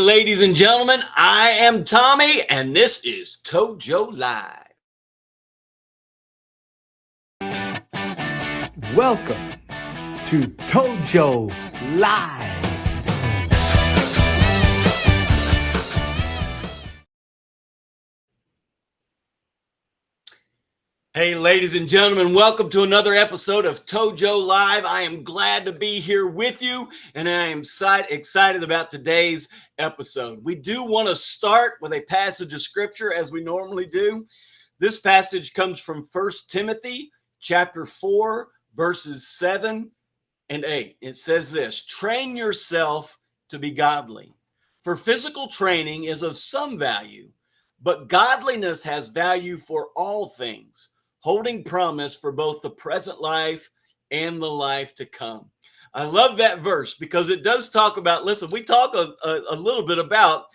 ladies and gentlemen, I am Tommy, and this is ToJo Live. Welcome to ToJo Live. Hey, ladies and gentlemen, welcome to another episode of ToJo Live. I am glad to be here with you, and I am excited about today's episode. We do want to start with a passage of scripture as we normally do. This passage comes from 1 Timothy chapter 4, verses 7 and 8. It says this: train yourself to be godly. For physical training is of some value, but godliness has value for all things, holding promise for both the present life and the life to come. I love that verse because it does talk about, listen, we talk a little bit about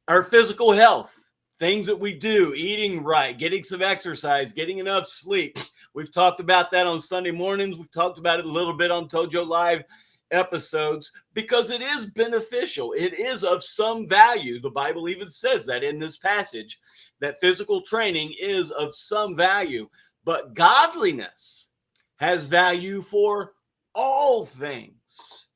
our physical health, things that we do, eating right, getting some exercise, getting enough sleep. We've talked about that on Sunday mornings. We've talked about it a little bit on ToJo Live episodes because it is beneficial. It is of some value. The Bible even says that in this passage, that physical training is of some value. But godliness has value for all things.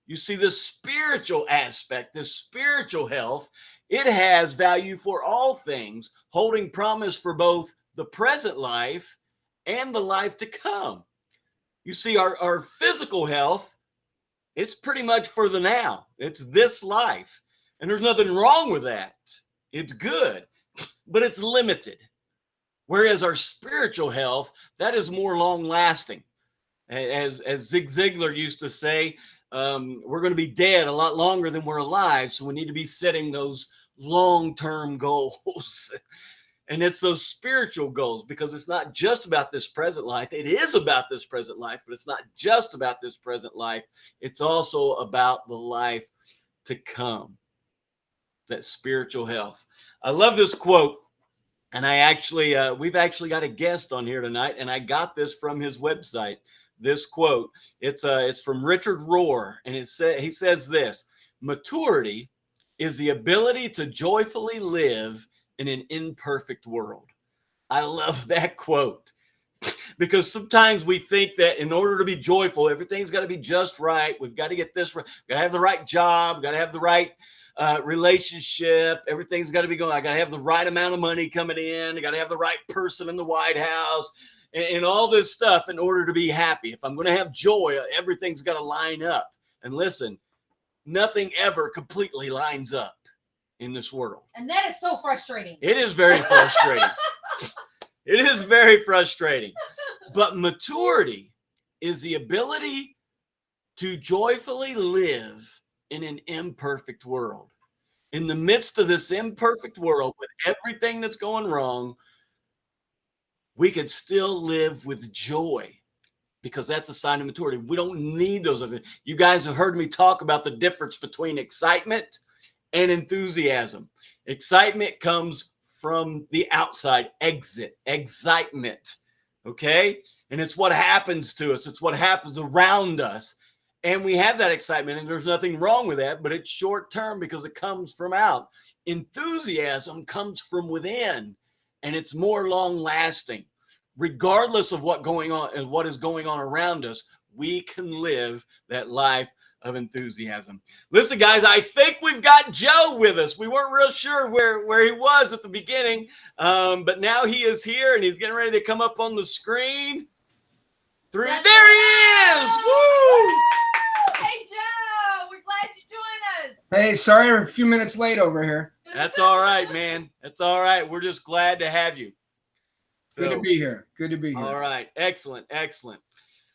You see, the spiritual aspect, the spiritual health, it has value for all things, holding promise for both the present life and the life to come. You see, our physical health, it's pretty much for the now. It's this life. And there's nothing wrong with that. It's good, but it's limited. Whereas our spiritual health, that is more long lasting. As Zig Ziglar used to say, we're going to be dead a lot longer than we're alive. So we need to be setting those long-term goals. And it's those spiritual goals, because it's not just about this present life. It is about this present life, but it's not just about this present life. It's also about the life to come, that spiritual health. I love this quote. And we've actually got a guest on here tonight, and I got this from his website. This quote, it's from Richard Rohr, and he says this: maturity is the ability to joyfully live in an imperfect world. I love that quote because sometimes we think that in order to be joyful, everything's got to be just right. We've got to get this right. We've got to have the right job. We've got to have the right relationship. Everything's got to be going. I got to have the right amount of money coming in. I got to have the right person in the White House and all this stuff in order to be happy. If I'm going to have joy, everything's got to line up. And listen, nothing ever completely lines up in this world. And that is so frustrating. It is very frustrating. It is very frustrating. But maturity is the ability to joyfully live in an imperfect world. In the midst of this imperfect world, with everything that's going wrong, we could still live with joy, because that's a sign of maturity. We don't need those other things. You guys have heard me talk about the difference between excitement and enthusiasm. Excitement comes from the outside, excitement, okay? And it's what happens to us. It's what happens around us. And we have that excitement, and there's nothing wrong with that, but it's short term because it comes from out. Enthusiasm comes from within, and it's more long lasting. Regardless of what is going on around us, we can live that life of enthusiasm. Listen, guys, I think we've got Joe with us. We weren't real sure where he was at the beginning, but now he is here, and he's getting ready to come up on the screen. There he is! Woo! Hey, Joe! We're glad you joined us. Hey, sorry we're a few minutes late over here. That's all right, man. That's all right. We're just glad to have you. Good to be here. Good to be here. All right. Excellent. Excellent.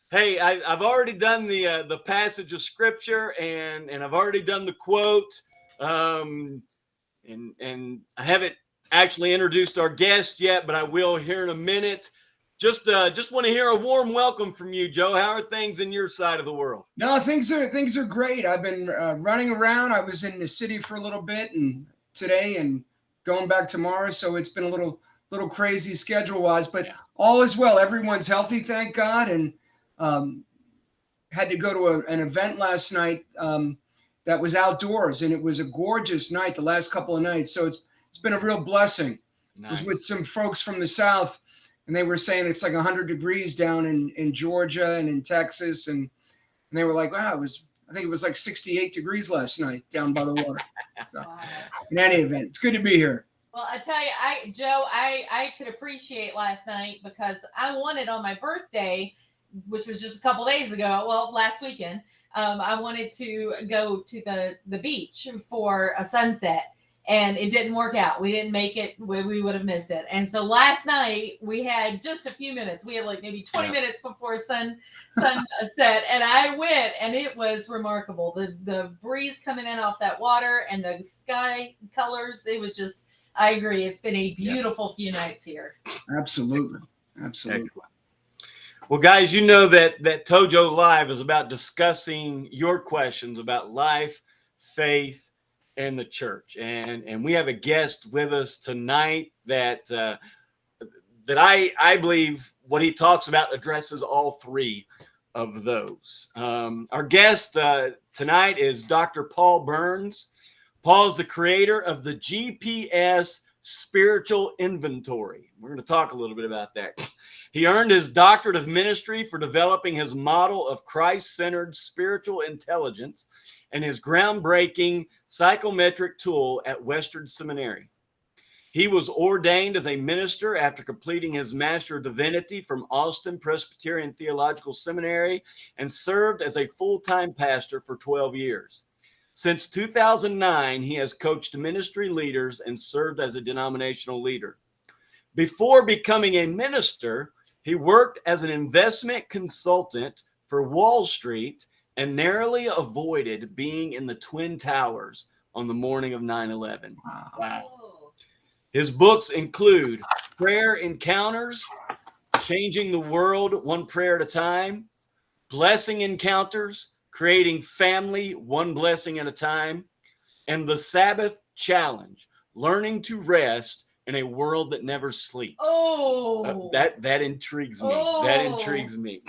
Hey, I've already done the passage of scripture, and I've already done the quote, and I haven't actually introduced our guest yet, but I will here in a minute. Just want to hear a warm welcome from you, Joe. How are things in your side of the world? No, things are great. I've been running around. I was in the city for a little bit and today, and going back tomorrow. So it's been a little crazy schedule wise, but all is well. Everyone's healthy, thank God. And had to go to an event last night that that was outdoors, and it was a gorgeous night the last couple of nights. So it's been a real blessing. Nice. I was with some folks from the South, and they were saying it's like 100 degrees down in Georgia and in Texas, and they were like, wow, I think it was like 68 degrees last night down by the water. So, Wow. in any event, it's good to be here. Well, I tell you, Joe, I could appreciate last night because I wanted on my birthday, which was just a couple days ago, well, last weekend, I wanted to go to the beach for a sunset, and it didn't work out. We didn't make it. We would have missed it. And so last night we had just a few minutes. We had like maybe 20 minutes before sun set, and I went, and it was remarkable. The breeze coming in off that water and the sky colors. It was just. I agree. It's been a beautiful few nights here. Absolutely. Excellent. Well, guys, you know that ToJo Live is about discussing your questions about life, faith, and the church. And we have a guest with us tonight that I believe what he talks about addresses all three of those. Our guest tonight is Dr. Paul Burns. Paul is the creator of the GPS Spiritual Inventory. We're going to talk a little bit about that. He earned his doctorate of ministry for developing his model of Christ-centered spiritual intelligence and his groundbreaking psychometric tool at Western Seminary. He was ordained as a minister after completing his Master of Divinity from Austin Presbyterian Theological Seminary and served as a full-time pastor for 12 years. Since 2009, he has coached ministry leaders and served as a denominational leader. Before becoming a minister, he worked as an investment consultant for Wall Street and narrowly avoided being in the Twin Towers on the morning of 9/11. Wow. His books include Prayer Encounters, Changing the World One Prayer at a Time, Blessing Encounters, Creating Family One Blessing at a Time, and the Sabbath Challenge, Learning to Rest in a World That Never Sleeps. That intrigues me. That intrigues me.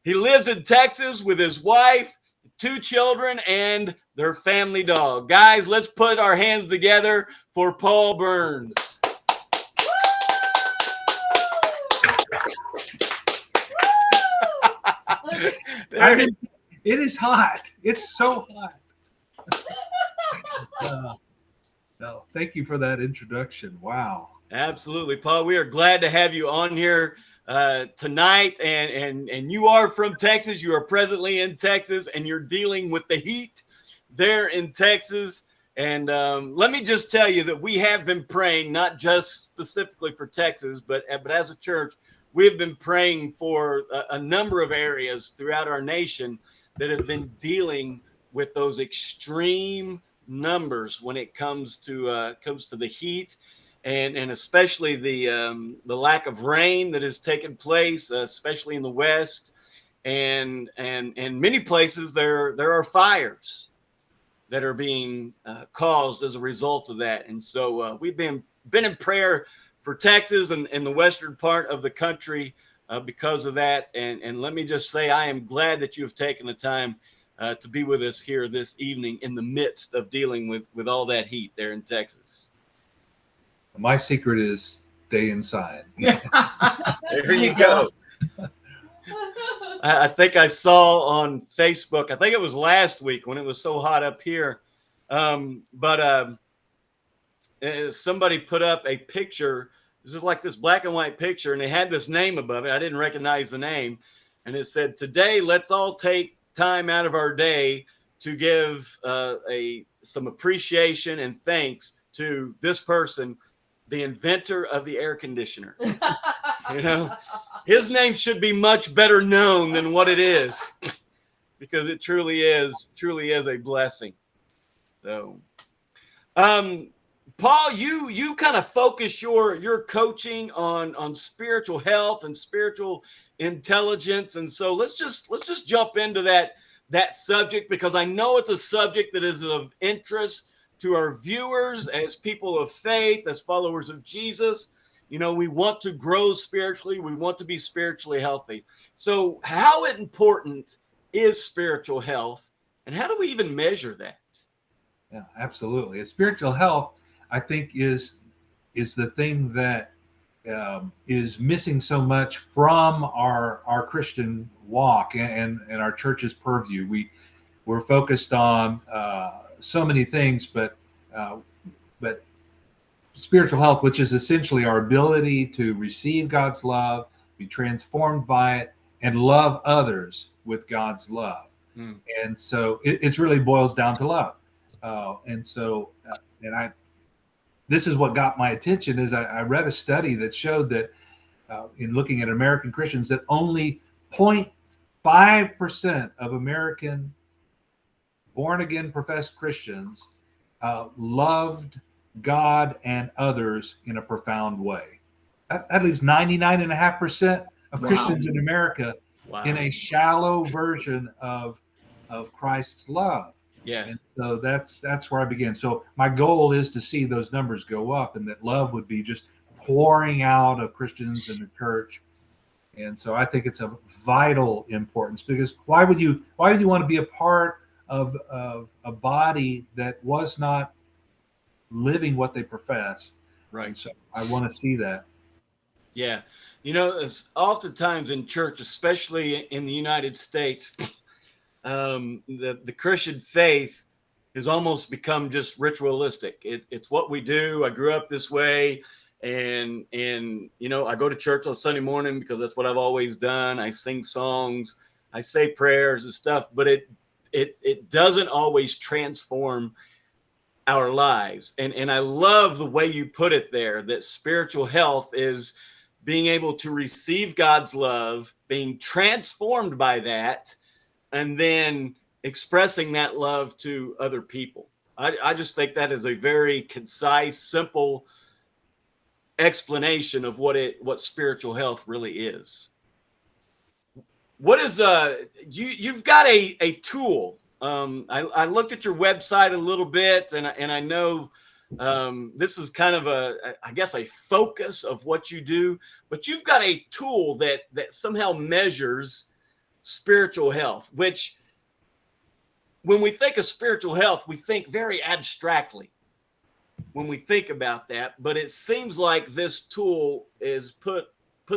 He lives in Texas with his wife, 2 children, and their family dog. Guys, let's put our hands together for Paul Burns. It is hot. It's so hot. No, thank you for that introduction. Wow. Absolutely, Paul. We are glad to have you on here tonight. And you are from Texas. You are presently in Texas, and you're dealing with the heat there in Texas. And let me just tell you that we have been praying, not just specifically for Texas, but as a church, we've been praying for a number of areas throughout our nation that have been dealing with those extreme numbers when it comes to the heat, and especially the lack of rain that has taken place, especially in the West, and many places there are fires that are being caused as a result of that. And so we've been in prayer for Texas and the western part of the country because of that. And let me just say, I am glad that you've taken the time to be with us here this evening in the midst of dealing with all that heat there in Texas. My secret is stay inside. There you go. I think I saw on Facebook, I think it was last week when it was so hot up here, but somebody put up a picture. This is like this black and white picture, and they had this name above it. I didn't recognize the name. And it said, "Today, let's all take time out of our day to give some appreciation and thanks to this person, the inventor of the air conditioner." You know, his name should be much better known than what it is, because it truly is a blessing. So, Paul, you kind of focus your coaching on spiritual health and spiritual intelligence, and so let's just jump into that subject, because I know it's a subject that is of interest to our viewers as people of faith, as followers of Jesus. You know, we want to grow spiritually. We want to be spiritually healthy. So how important is spiritual health And how do we even measure that? Yeah, absolutely. Spiritual health, I think, is the thing that is missing so much from our Christian walk and our church's purview. We're focused on so many things, but spiritual health, which is essentially our ability to receive God's love, be transformed by it, and love others with God's love. Mm. And so it really boils down to love. And this is what got my attention is I read a study that showed that in looking at American Christians, that only 0.5% of American born-again professed Christians loved God and others in a profound way. That leaves 99.5% of Wow. Christians in America Wow. in a shallow version of Christ's love. Yeah. And so that's where I began. So my goal is to see those numbers go up, and that love would be just pouring out of Christians in the church. And so I think it's of vital importance, because why would you want to be a part of a body that was not living what they profess? Right. And so I want to see that. Yeah. It's oftentimes in church, especially in the United States, the Christian faith has almost become just ritualistic. It's what we do. I grew up this way. And I go to church on Sunday morning because that's what I've always done. I sing songs, I say prayers and stuff, but it doesn't always transform our lives. And I love the way you put it there, that spiritual health is being able to receive God's love, being transformed by that, and then expressing that love to other people. I just think that is a very concise, simple explanation of what spiritual health really is. What is you've got a tool. I looked at your website a little bit, and I know this is kind of I guess a focus of what you do, but you've got a tool that somehow measures spiritual health, which when we think of spiritual health, we think very abstractly when we think about that, but it seems like this tool is put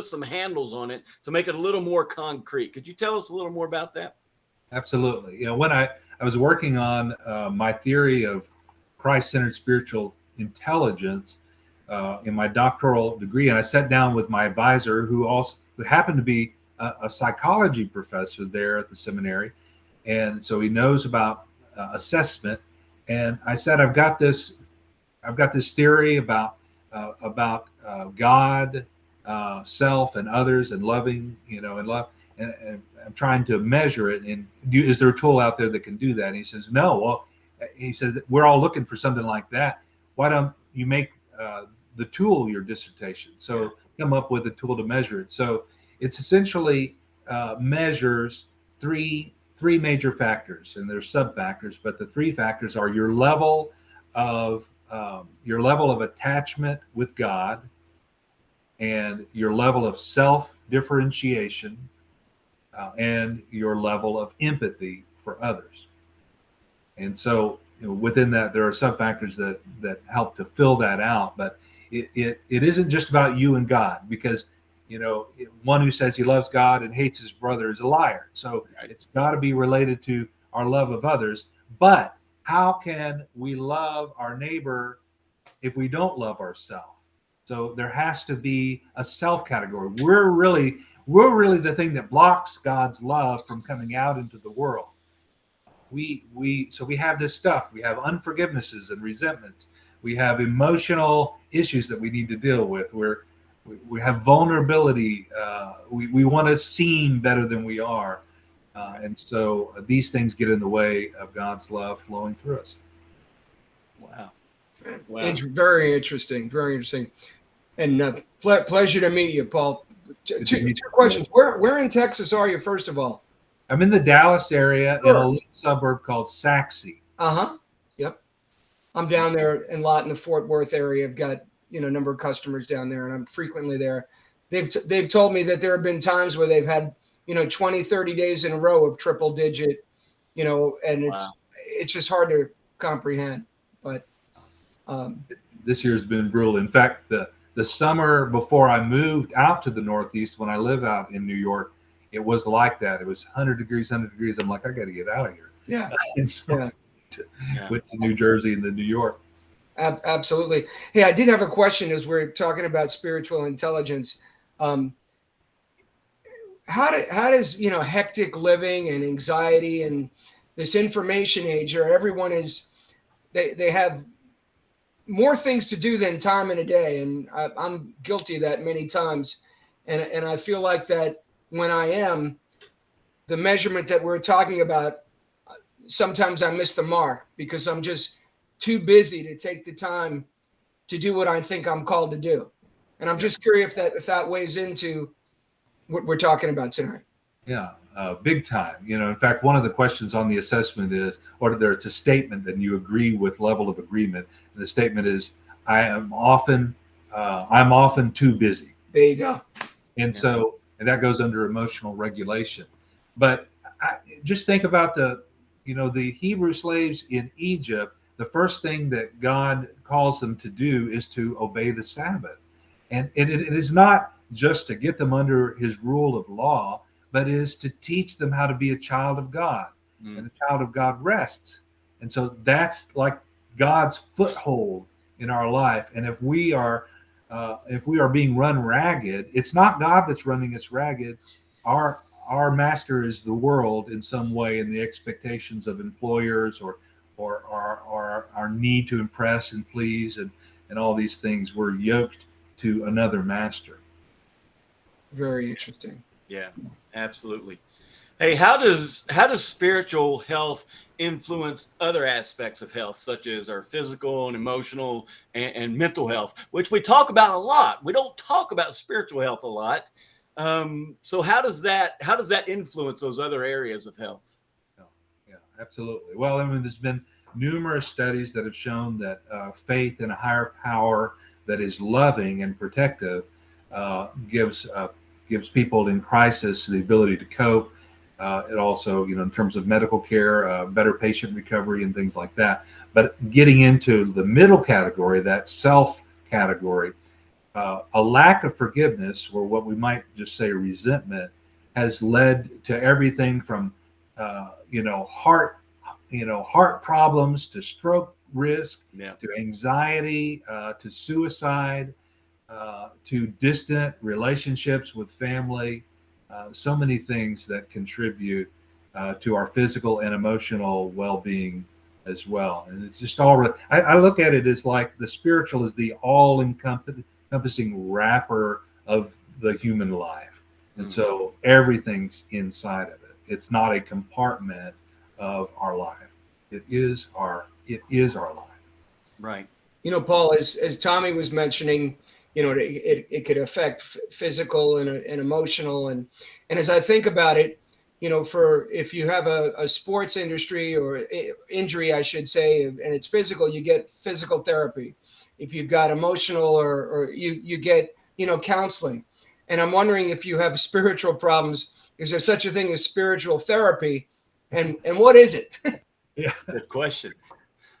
some handles on it to make it a little more concrete. Could you tell us a little more about that? Absolutely. When I was working on my theory of Christ-centered spiritual intelligence in my doctoral degree, and I sat down with my advisor, who happened to be a psychology professor there at the seminary, and so he knows about assessment. And I said, I've got this theory about God, self, and others, and loving, and love, and I'm trying to measure it. And is there a tool out there that can do that? And he says, no. Well, he says, we're all looking for something like that. Why don't you make the tool your dissertation? So come up with a tool to measure it. So it's essentially measures three major factors, and there's sub factors, but the three factors are your level of attachment with God, and your level of self-differentiation, and your level of empathy for others. And so within that, there are sub-factors that help to fill that out. But it isn't just about you and God, because one who says he loves God and hates his brother is a liar. So it's got to be related to our love of others. But how can we love our neighbor if we don't love ourselves? So there has to be a self category. We're really the thing that blocks God's love from coming out into the world. So we have this stuff. We have unforgivenesses and resentments. We have emotional issues that we need to deal with. We have vulnerability. We want to seem better than we are. And so these things get in the way of God's love flowing through us. Wow. Very interesting. Very interesting. And pleasure to meet you, Paul. Two questions. Where in Texas are you, first of all? I'm in the Dallas area, in a little suburb called Saxe. Yep. I'm down there in the Fort Worth area. I've got a number of customers down there, and I'm frequently there. They've told me that there have been times where they've had 20, 30 days in a row of triple digit and Wow. it's just hard to comprehend. But This year's been brutal. In fact, the summer before I moved out to the Northeast, when I live out in New York, it was like that. It was 100 degrees. I'm like, I got to get out of here. yeah, And so went to New Jersey and then New York. absolutely. Hey, I did have a question as we're talking about spiritual intelligence. How does hectic living and anxiety and this information age, where everyone is they have more things to do than time in a day, and I'm guilty of that many times, and I feel like that when I am the measurement that we're talking about, sometimes I miss the mark because I'm just too busy to take the time to do what I think I'm called to do, and I'm just curious if that weighs into what we're talking about tonight. Yeah, big time. In fact, one of the questions on the assessment is, or it's a statement that you agree with level of agreement. And the statement is, I'm often too busy. There you go. And so, and that goes under emotional regulation. But just think about the Hebrew slaves in Egypt. The first thing that God calls them to do is to obey the Sabbath. And it is not just to get them under his rule of law, but is to teach them how to be a child of God. And the child of God rests. And so that's like God's foothold in our life. And if we are being run ragged, it's not God that's running us ragged. Our master is the world in some way, and the expectations of employers or our need to impress and please and all these things. We're yoked to another master. Very interesting. Yeah, absolutely. Hey, how does spiritual health influence other aspects of health, such as our physical and emotional and mental health, which we talk about a lot? We don't talk about spiritual health a lot. So how does that influence those other areas of health? Yeah, absolutely. Well, I mean, there's been numerous studies that have shown that faith in a higher power that is loving and protective gives people in crisis the ability to cope. It also, in terms of medical care, better patient recovery and things like that. But getting into the middle category, that self category, a lack of forgiveness, or what we might just say resentment, has led to everything from, heart problems to stroke risk, to anxiety, to suicide, to distant relationships with family, so many things that contribute to our physical and emotional well-being as well. And it's just all, I look at it as like the spiritual is the all-encompassing wrapper of the human life. And so everything's inside of it. It's not a compartment of our life. It is our life. Right. Paul, as Tommy was mentioning, it could affect physical and emotional. And as I think about it, if you have a sports industry or injury, I should say, and it's physical, you get physical therapy. If you've got emotional or you get, counseling. And I'm wondering if you have spiritual problems, is there such a thing as spiritual therapy? And what is it? Yeah. Good question.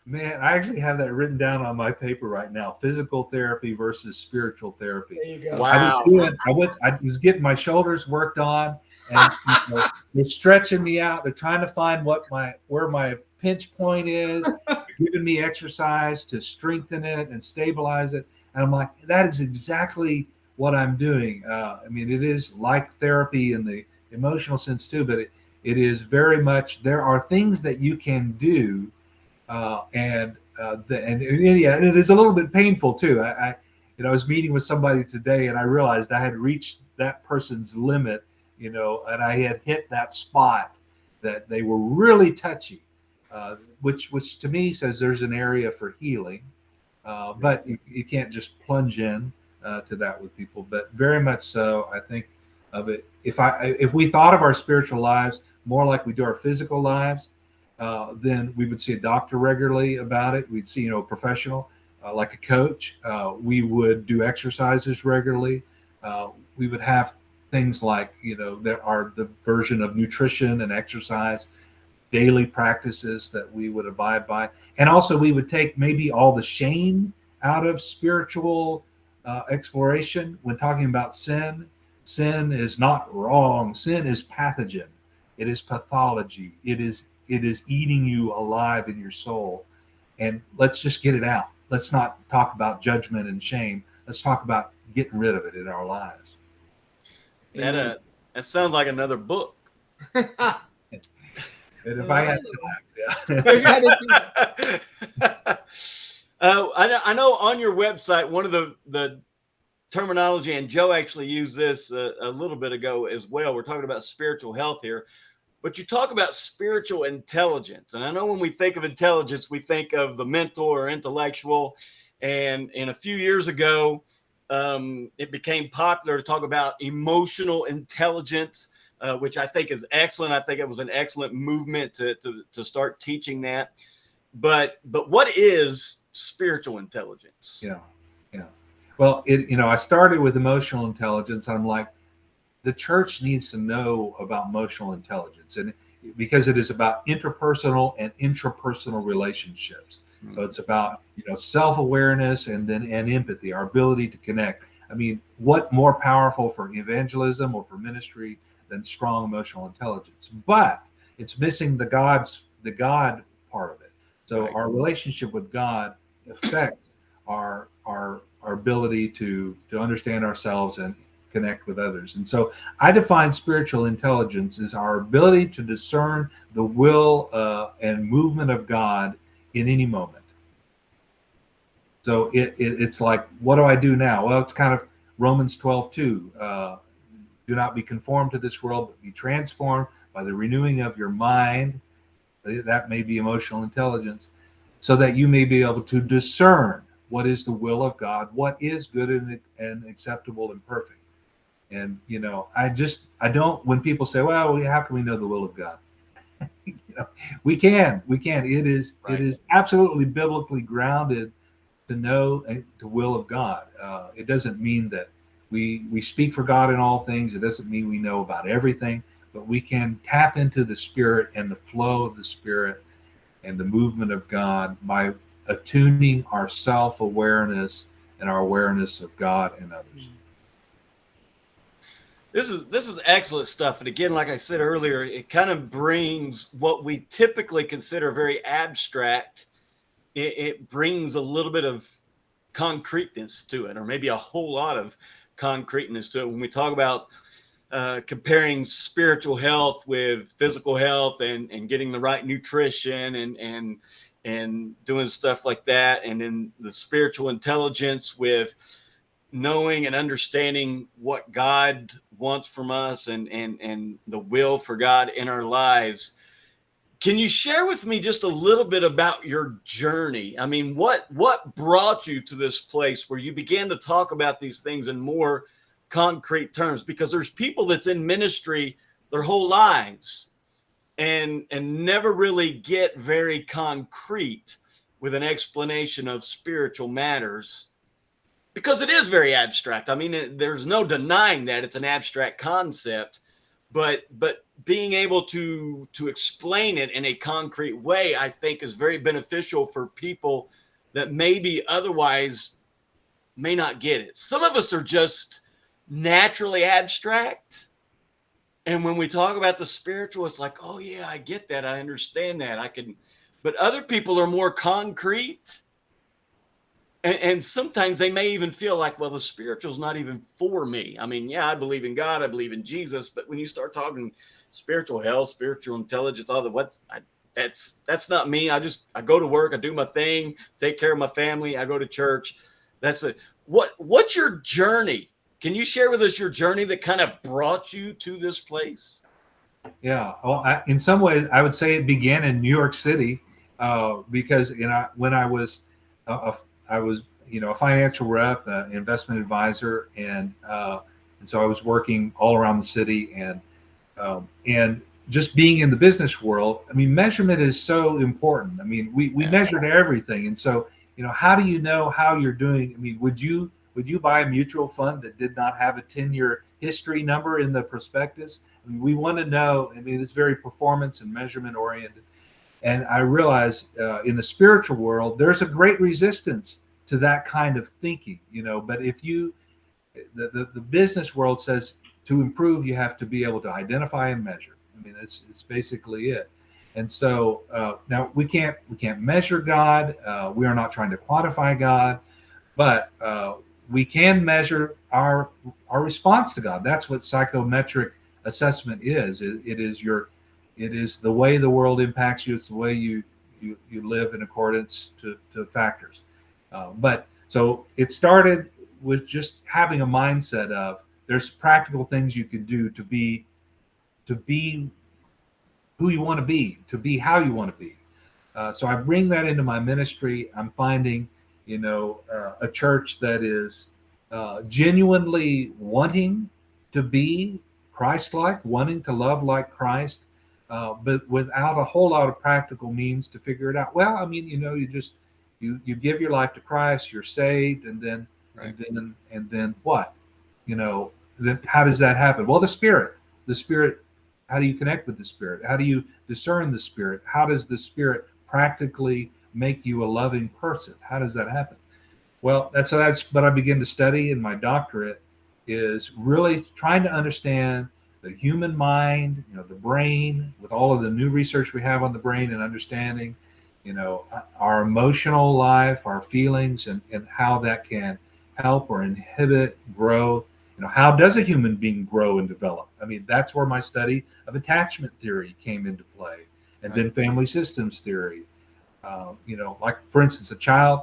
Man, I actually have that written down on my paper right now. Physical therapy versus spiritual therapy. There you go. Wow. I was getting my shoulders worked on, and they're stretching me out. They're trying to find where my pinch point is. They're giving me exercise to strengthen it and stabilize it. And I'm like, that is exactly what I'm doing. I mean, it is like therapy in the emotional sense too, but it is very much, there are things that you can do. And it is a little bit painful too. I was meeting with somebody today, and I realized I had reached that person's limit, and I had hit that spot that they were really touchy, which to me says there's an area for healing, but you can't just plunge in to that with people. But very much so, I think of it. If we thought of our spiritual lives more like we do our physical lives, then we would see a doctor regularly about it. We'd see, a professional like a coach. We would do exercises regularly. We would have things like, there are the version of nutrition and exercise. daily practices that we would abide by. And also we would take maybe all the shame out of spiritual exploration when talking about sin. Sin is not wrong. Sin is pathogen. It is pathology. It is eating you alive in your soul. And let's just get it out. Let's not talk about judgment and shame. Let's talk about getting rid of it in our lives. That sounds like another book. And if I had time, I know on your website, one of the terminology, and Joe actually used this a little bit ago as well. We're talking about spiritual health here, but you talk about spiritual intelligence. And I know when we think of intelligence, we think of the mental or intellectual. And a few years ago, it became popular to talk about emotional intelligence, which I think is excellent. I think it was an excellent movement to start teaching that. But what is spiritual intelligence? Yeah. Well, I started with emotional intelligence. I'm like, the church needs to know about emotional intelligence, and because it is about interpersonal and intrapersonal relationships. So it's about self-awareness and empathy, our ability to connect. I mean, what more powerful for evangelism or for ministry than strong emotional intelligence? But it's missing the God part of it. So Right. Our relationship with God affects our ability to understand ourselves and connect with others. And so I define spiritual intelligence as our ability to discern the will and movement of God in any moment. So it's like, what do I do now? Well, it's kind of Romans 12:2. Do not be conformed to this world, but be transformed by the renewing of your mind. That may be emotional intelligence, so that you may be able to discern what is the will of God, what is good and acceptable and perfect. And I don't. When people say, "Well, how can we know the will of God?" We can. It is absolutely biblically grounded to know the will of God. It doesn't mean that we speak for God in all things. It doesn't mean we know about everything, but we can tap into the Spirit and the flow of the Spirit and the movement of God by attuning our self-awareness and our awareness of God and others. This is excellent stuff. And again, like I said earlier, it kind of brings what we typically consider very abstract. It brings a little bit of concreteness to it, or maybe a whole lot of concreteness to it. When we talk about comparing spiritual health with physical health and getting the right nutrition and doing stuff like that, and then the spiritual intelligence with knowing and understanding what God wants from us and the will for God in our lives. Can you share with me just a little bit about your journey? I mean, what brought you to this place where you began to talk about these things in more concrete terms? Because there's people that's in ministry their whole lives and never really get very concrete with an explanation of spiritual matters, because it is very abstract. I mean, there's no denying that it's an abstract concept, but being able to explain it in a concrete way, I think, is very beneficial for people that maybe otherwise may not get it. Some of us are just naturally abstract, and when we talk about the spiritual, it's like, oh yeah, I get that, I understand that, I can. But other people are more concrete. And sometimes they may even feel like, well, the spiritual is not even for me. I mean, yeah, I believe in God, I believe in Jesus, but when you start talking spiritual health, spiritual intelligence, all the that's not me. I go to work, I do my thing, take care of my family, I go to church. That's it. What's your journey? Can you share with us your journey that kind of brought you to this place? Yeah, well, in some ways, I would say it began in New York City, because when I was a financial rep, investment advisor, and so I was working all around the city, and just being in the business world. I mean, measurement is so important. I mean, we measured everything, and so how do you know how you're doing? I mean, would you buy a mutual fund that did not have a 10-year history number in the prospectus? I mean, we want to know. I mean, it's very performance and measurement oriented. And I realize in the spiritual world, there's a great resistance to that kind of thinking, But if the business world says to improve, you have to be able to identify and measure. I mean, it's basically it. And so now we can't measure God. We are not trying to quantify God, but we can measure our response to God. That's what psychometric assessment is. It is the way the world impacts you. It's the way you live in accordance to factors. But so it started with just having a mindset of there's practical things you can do to be who you want to be how you want to be. So I bring that into my ministry. I'm finding, a church that is genuinely wanting to be Christ-like, wanting to love like Christ, but without a whole lot of practical means to figure it out. Well, I mean, you give your life to Christ, you're saved, and then Right. and then what? Then how does that happen? Well, the Spirit. How do you connect with the Spirit? How do you discern the Spirit? How does the Spirit practically make you a loving person? How does that happen? Well, that's what I begin to study in my doctorate, is really trying to understand the human mind, the brain, with all of the new research we have on the brain and understanding, our emotional life, our feelings, and how that can help or inhibit growth. How does a human being grow and develop? I mean, that's where my study of attachment theory came into play, and then family systems theory. Like for instance, a child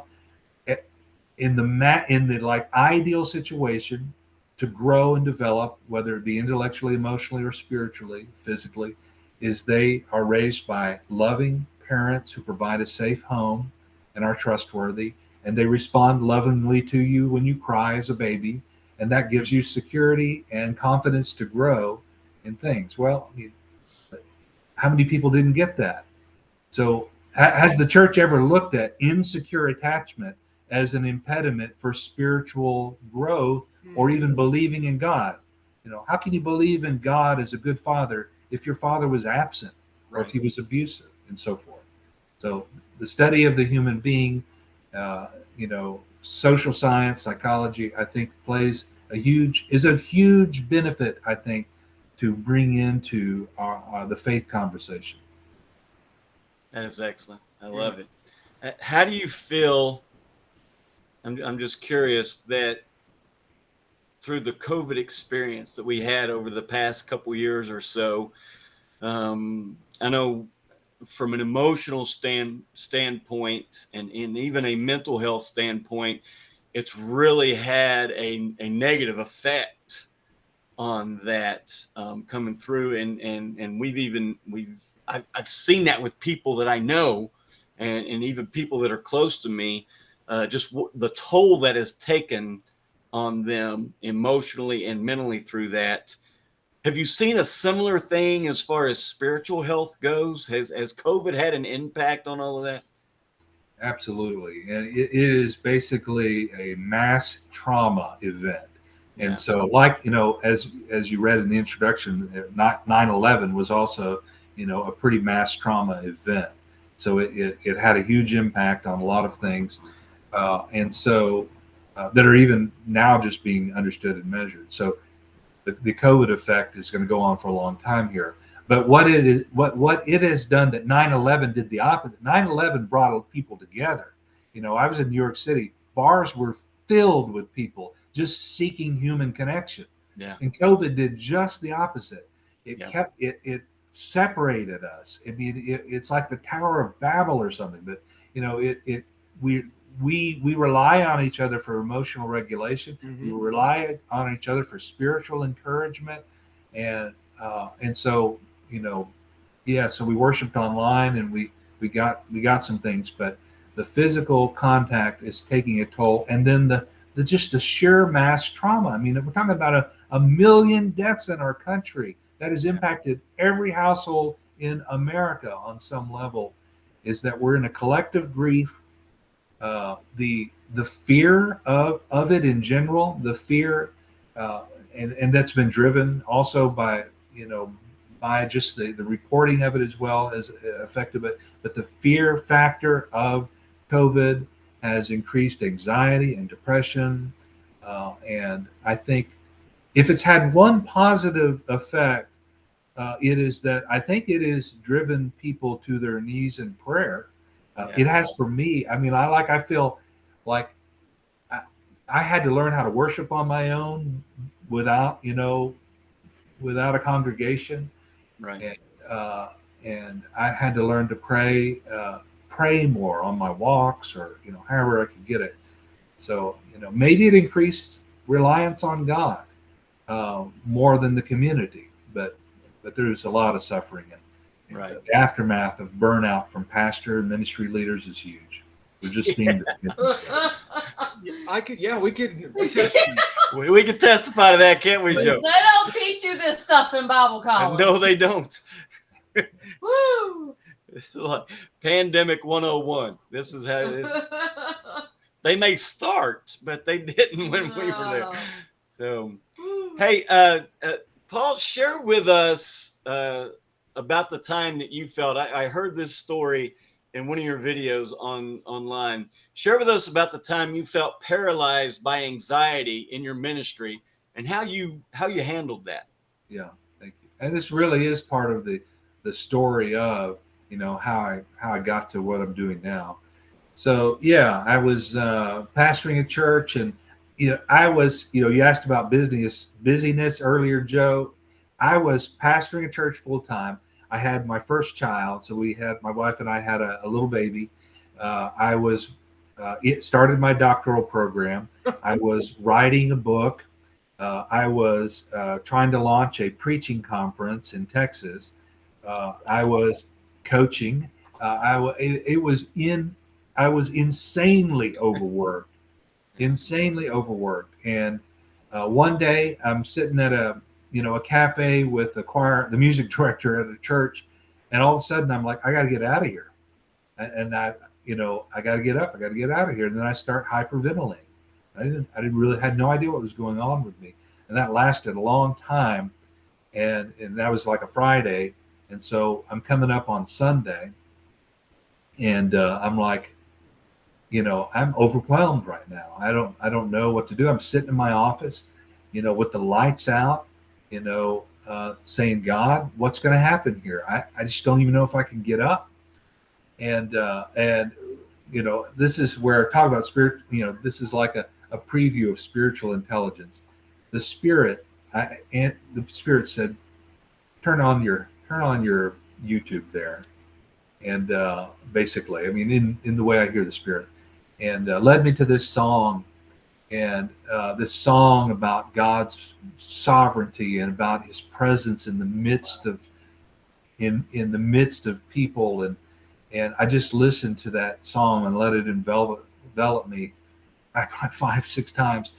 in the like ideal situation to grow and develop, whether it be intellectually, emotionally, or spiritually, physically, is they are raised by loving parents who provide a safe home and are trustworthy, and they respond lovingly to you when you cry as a baby, and that gives you security and confidence to grow in things. Well, I mean, how many people didn't get that? So has the church ever looked at insecure attachment as an impediment for spiritual growth or even believing in God? How can you believe in God as a good father if your father was absent or if he was abusive and so forth? So the study of the human being, social science, psychology, I think is a huge benefit, I think, to bring into the faith conversation. That is excellent. I love it. How do you feel? I'm just curious that through the COVID experience that we had over the past couple years or so, I know from an emotional standpoint and even a mental health standpoint, it's really had a negative effect on that coming through, and I've seen that with people that I know, and even people that are close to me, just the toll that is taken on them emotionally and mentally through that. Have you seen a similar thing as far as spiritual health goes? Has COVID had an impact on all of that? Absolutely. And it is basically a mass trauma event. And Yeah. so, like, as you read in the introduction, 9/11 was also, a pretty mass trauma event. So it had a huge impact on a lot of things. And so that are even now just being understood and measured. So the COVID effect is going to go on for a long time here. But what it has done that 9/11 did the opposite. 9/11 brought people together. I was in New York City. Bars were filled with people just seeking human connection. Yeah. And COVID did just the opposite. It Yeah. kept it separated us. I mean, it's like the Tower of Babel or something. But we rely on each other for emotional regulation. Mm-hmm. We rely on each other for spiritual encouragement, and so so we worshiped online, and we got some things, but the physical contact is taking a toll, and then the just the sheer mass trauma. I mean, we're talking about a million deaths in our country that has impacted every household in America on some level. Is that we're in a collective grief. The fear of it in general, the fear, and that's been driven also by by just the reporting of it as well as affected it. But the fear factor of COVID has increased anxiety and depression. And I think if it's had one positive effect, it is that I think it has driven people to their knees in prayer. It has for me. I mean, I feel like I had to learn how to worship on my own without without a congregation, Right. and I had to learn to pray more on my walks, or however I could get it. So maybe it increased reliance on God more than the community, but there's a lot of suffering, and Right. the aftermath of burnout from pastor and ministry leaders is huge. We're just seeing We could We can testify to that, can't we, Joe? They don't teach you this stuff in Bible college. No, they don't. Woo! This is like pandemic 101. This is how it's, they may start, but they didn't when we were there. So, hey, Paul, share with us about the time that you felt. I heard this story in one of your videos online. Share with us about the time you felt paralyzed by anxiety in your ministry and how you handled that. Yeah, thank you. And this really is part of the story of how I got to what I'm doing now. So yeah, I was pastoring a church, and I was you asked about busyness earlier, Joe. I was pastoring a church full time. I had my first child, so my wife and I had a little baby. I was started my doctoral program. I was writing a book. I was trying to launch a preaching conference in Texas. I was coaching. I was insanely overworked, And one day I'm sitting at a cafe with the music director at a church, and all of a sudden I'm like, I got to get out of here, and I got to get up, I got to get out of here, and then I start hyperventilating. I didn't really had no idea what was going on with me, and that lasted a long time, and that was like a Friday, and so I'm coming up on Sunday, and I'm like, I'm overwhelmed right now. I don't know what to do. I'm sitting in my office, with the lights out, saying, God, what's going to happen here? I just don't even know if I can get up. And this is where talk about spirit. This is like a preview of spiritual intelligence. The spirit said, turn on your YouTube there, and basically, I mean, in the way I hear the spirit, and led me to this song, and this song about God's sovereignty and about His presence in the midst of people, and I just listened to that song and let it envelop me 5-6 times,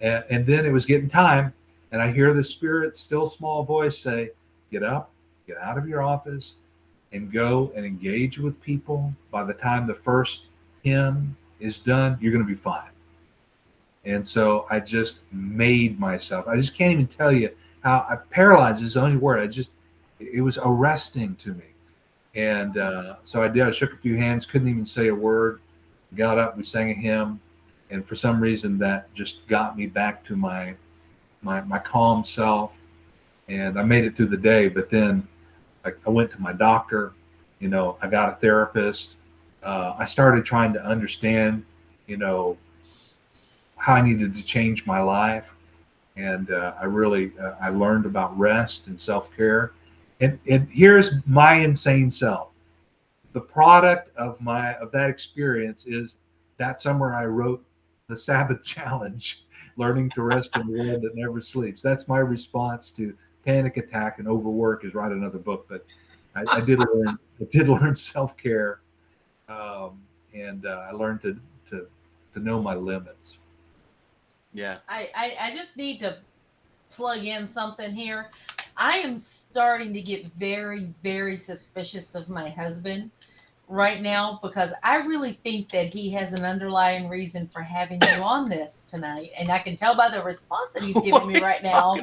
and then it was getting time, and I hear the Spirit's still small voice say, "Get up, get out of your office, and go and engage with people. By the time the first hymn is done, you're going to be fine." And so I just made myself. I just can't even tell you how paralyzed is the only word. It was arresting to me. And so I did. I shook a few hands, couldn't even say a word. Got up, we sang a hymn, and for some reason that just got me back to my calm self. And I made it through the day. But then I went to my doctor. I got a therapist. I started trying to understand, how I needed to change my life, and I learned about rest and self-care. And here's my insane self. The product of that experience is that summer I wrote the Sabbath challenge, learning to rest in the world that never sleeps. That's my response to panic attack and overwork, is write another book. But I did learn self-care, and I learned to know my limits. Yeah. I just need to plug in something here. I am starting to get very, very suspicious of my husband. right now because I really think that he has an underlying reason for having you on this tonight. And I can tell by the response that he's giving me right now.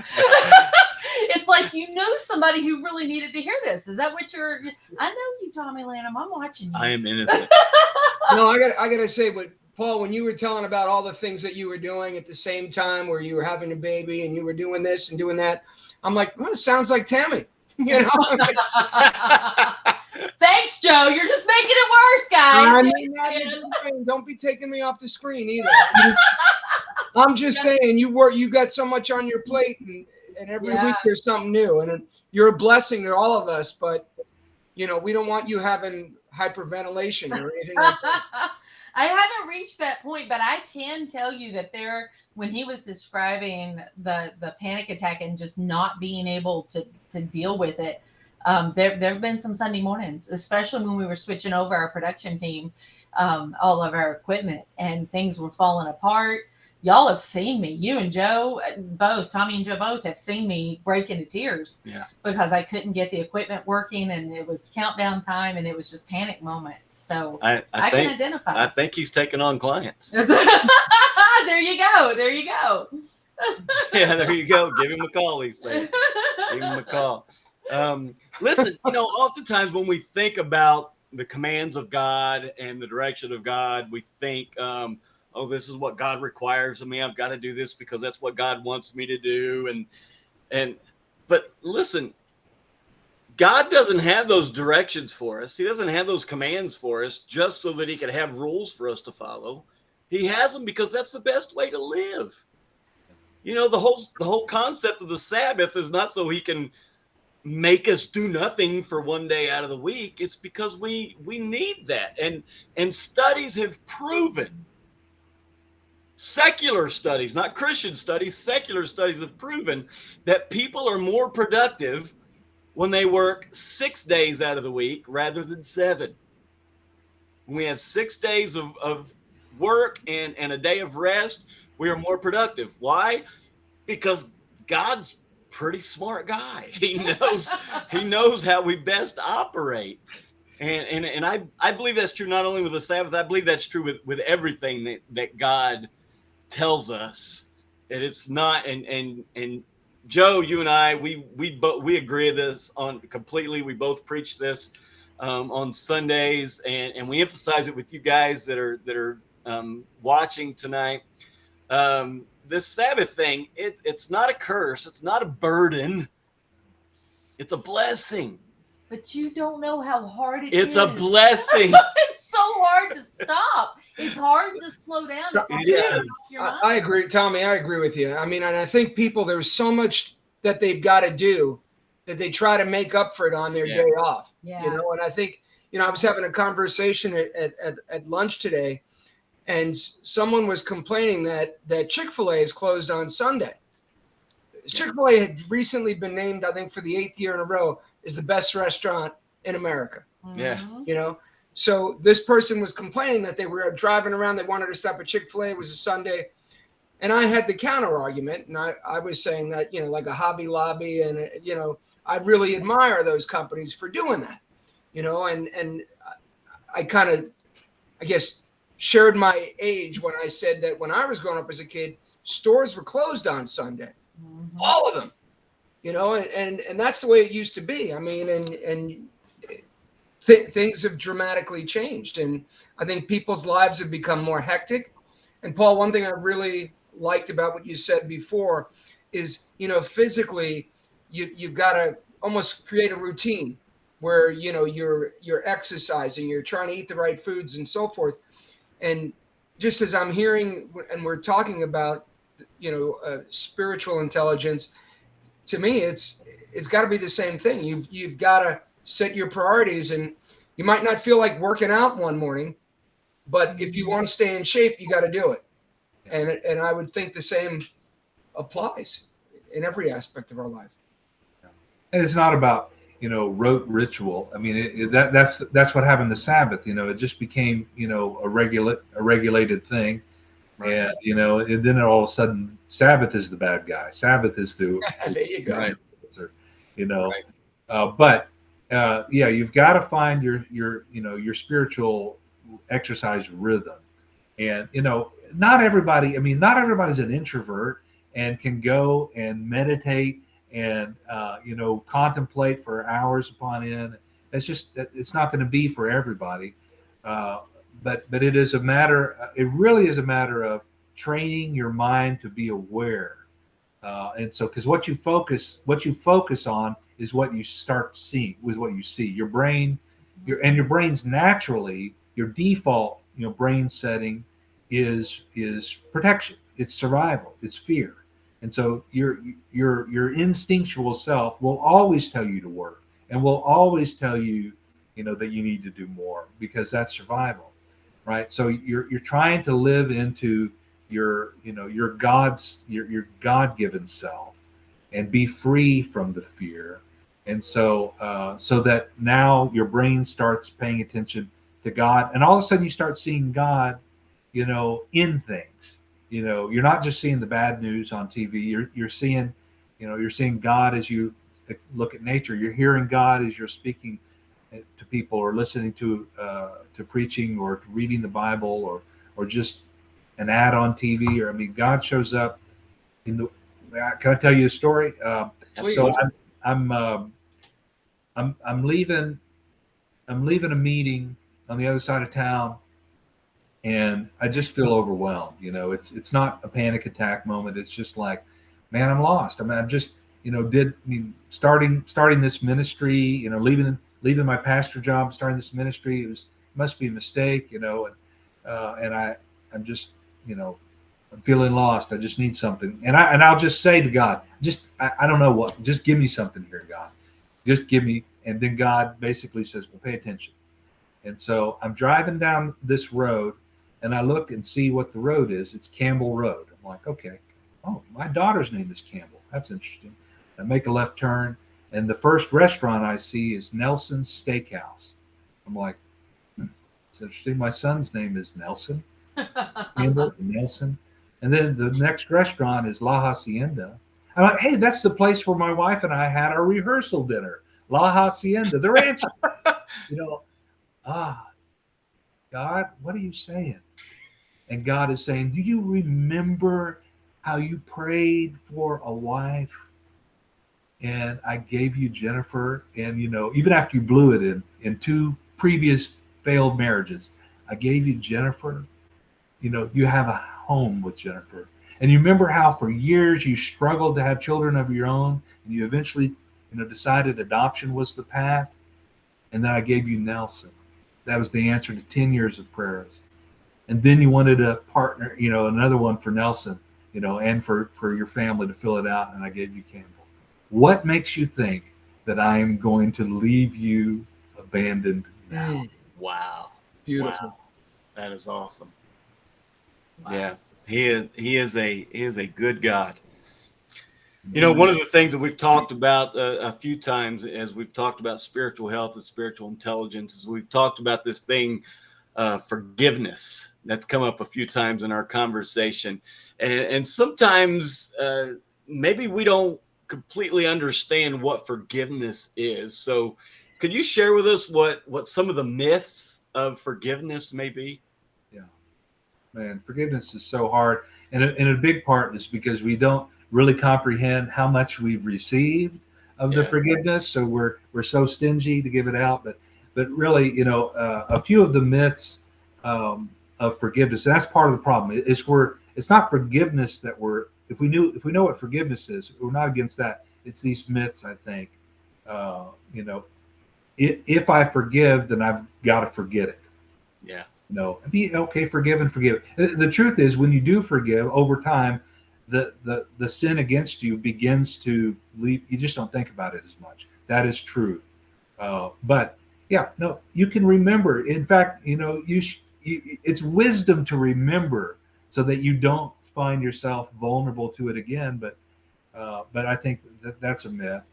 It's like you know somebody who really needed to hear this. Is that what you're? I know you, Tommy Lanham. I'm watching you. I am innocent. No, I gotta say, but Paul, when you were telling about all the things that you were doing at the same time, where you were having a baby and you were doing this and doing that, I'm like, well, it sounds like Tammy. You know. Thanks, Joe. You're just making it worse, guys. I mean, don't be taking me off the screen either. I'm just saying, you got so much on your plate, and every week there's something new, and you're a blessing to all of us. But we don't want you having hyperventilation or anything like that. I haven't reached that point, but I can tell you that when he was describing the panic attack and just not being able to deal with it, there have been some Sunday mornings, especially when we were switching over our production team, all of our equipment, and things were falling apart. Y'all have seen me. You and Joe, both, Tommy and Joe both have seen me break into tears because I couldn't get the equipment working, and it was countdown time, and it was just panic moments. So I can identify. I think he's taking on clients. There you go. There you go. Yeah, there you go. Give him a call, he's saying. Give him a call. Listen, oftentimes when we think about the commands of God and the direction of God, we think, oh, this is what God requires of me. I've got to do this because that's what God wants me to do. But listen, God doesn't have those directions for us. He doesn't have those commands for us just so that he can have rules for us to follow. He has them because that's the best way to live. The whole concept of the Sabbath is not so he can make us do nothing for one day out of the week. It's because we need that. And studies have proven, secular studies, not Christian studies, secular studies have proven that people are more productive when they work 6 days out of the week rather than 7. When we have 6 days of work and a day of rest, we are more productive. Why? Because God's pretty smart guy. He knows how we best operate. And I believe that's true not only with the Sabbath, I believe that's true with everything that God tells us. That it's not, and Joe, you and I, we agree this on completely. We both preach this on Sundays, and we emphasize it with you guys that are watching tonight. This Sabbath thing, it's not a curse. It's not a burden. It's a blessing. But you don't know how hard it is. It's a blessing. It's so hard to stop. It's hard to slow down. It's hard to I agree, Tommy. I agree with you. I mean, and I think people, there's so much that they've got to do that they try to make up for it on their day off. Yeah. And I think, I was having a conversation at lunch today, and someone was complaining that Chick-fil-A is closed on Sunday. Chick-fil-A had recently been named, I think, for the 8th year in a row, as the best restaurant in America. Yeah. So this person was complaining that they were driving around. They wanted to stop at Chick-fil-A. It was a Sunday. And I had the counter argument. And I was saying that, like a Hobby Lobby. And, I really admire those companies for doing that, and I kind of, I guess, shared my age when I said that when I was growing up as a kid, stores were closed on Sunday. Mm-hmm. All of them, and that's the way it used to be. I mean, and things have dramatically changed. And I think people's lives have become more hectic. And Paul, one thing I really liked about what you said before is, physically, you've got to almost create a routine where, you're exercising, you're trying to eat the right foods and so forth. And just as I'm hearing, and we're talking about, spiritual intelligence, to me, it's got to be the same thing. You've got to set your priorities, and you might not feel like working out one morning, but if you want to stay in shape, you got to do it. And I would think the same applies in every aspect of our life. And it's not about, rote ritual. I mean, that's what happened to Sabbath. It just became, a regulated thing. Right. And, and then all of a sudden, Sabbath is the bad guy. Sabbath is the there you go. Right. Right. But Yeah, you've got to find your spiritual exercise rhythm. And not everybody, I mean, not everybody's an introvert and can go and meditate and contemplate for hours upon end. It's not going to be for everybody. uh, but it is a matter, it really is a matter of training your mind to be aware. And so, because what you focus on is what you start seeing, is what you see. Your brain, your brain's naturally, your default, brain setting is protection. It's survival. It's fear. And so your instinctual self will always tell you to work, and will always tell you, that you need to do more, because that's survival, right? So you're trying to live into your God-given self, and be free from the fear. And so that now your brain starts paying attention to God, and all of a sudden you start seeing God, in things. You're not just seeing the bad news on TV. You're seeing God as you look at nature. You're hearing God as you're speaking to people, or listening to preaching, or reading the Bible, or just an ad on TV. Or, I mean, God shows up in the. Can I tell you a story? So I'm leaving. I'm leaving a meeting on the other side of town, and I just feel overwhelmed. It's not a panic attack moment. It's just like, man, I'm lost. I mean, I'm just, starting this ministry, leaving my pastor job, starting this ministry. Must be a mistake, and I'm just, I'm feeling lost. I just need something, and I'll just say to God, I don't know what, just give me something here, God, just give me. And then God basically says, well, pay attention. And so I'm driving down this road, and I look and see what the road is. It's Campbell Road. I'm like, okay. Oh, my daughter's name is Campbell. That's interesting. I make a left turn, and the first restaurant I see is Nelson's Steakhouse. I'm like, it's interesting. My son's name is Nelson. Campbell and Nelson. And then the next restaurant is La Hacienda. I'm like, hey, that's the place where my wife and I had our rehearsal dinner. La Hacienda, the ranch. you know, God, what are you saying? And God is saying, do you remember how you prayed for a wife? And I gave you Jennifer. And, even after you blew it in two previous failed marriages, I gave you Jennifer. You have a home with Jennifer. And you remember how for years you struggled to have children of your own, and you eventually, decided adoption was the path. And then I gave you Nelson. That was the answer to 10 years of prayers. And then you wanted a partner, another one for Nelson, and for your family to fill it out. And I gave you Campbell. What makes you think that I am going to leave you abandoned now? Wow. Beautiful. Wow. That is awesome. Wow. Yeah. He is a good God. One of the things that we've talked about a few times as we've talked about spiritual health and spiritual intelligence is we've talked about this thing, forgiveness. That's come up a few times in our conversation. And sometimes maybe we don't completely understand what forgiveness is. So could you share with us what some of the myths of forgiveness may be? Yeah, man, forgiveness is so hard. And a big part is because we don't really comprehend how much we've received of the forgiveness. So we're so stingy to give it out. But really, a few of the myths of forgiveness. That's part of the problem. It's not forgiveness that if we know what forgiveness is, we're not against that. It's these myths, I think. If I forgive, then I've got to forget it. Yeah. Be okay, forgive and forgive. The truth is, when you do forgive, over time, the sin against you begins to leave. You just don't think about it as much. That is true. But yeah, no, you can remember. In fact, it's wisdom to remember so that you don't find yourself vulnerable to it again. But I think that's a myth.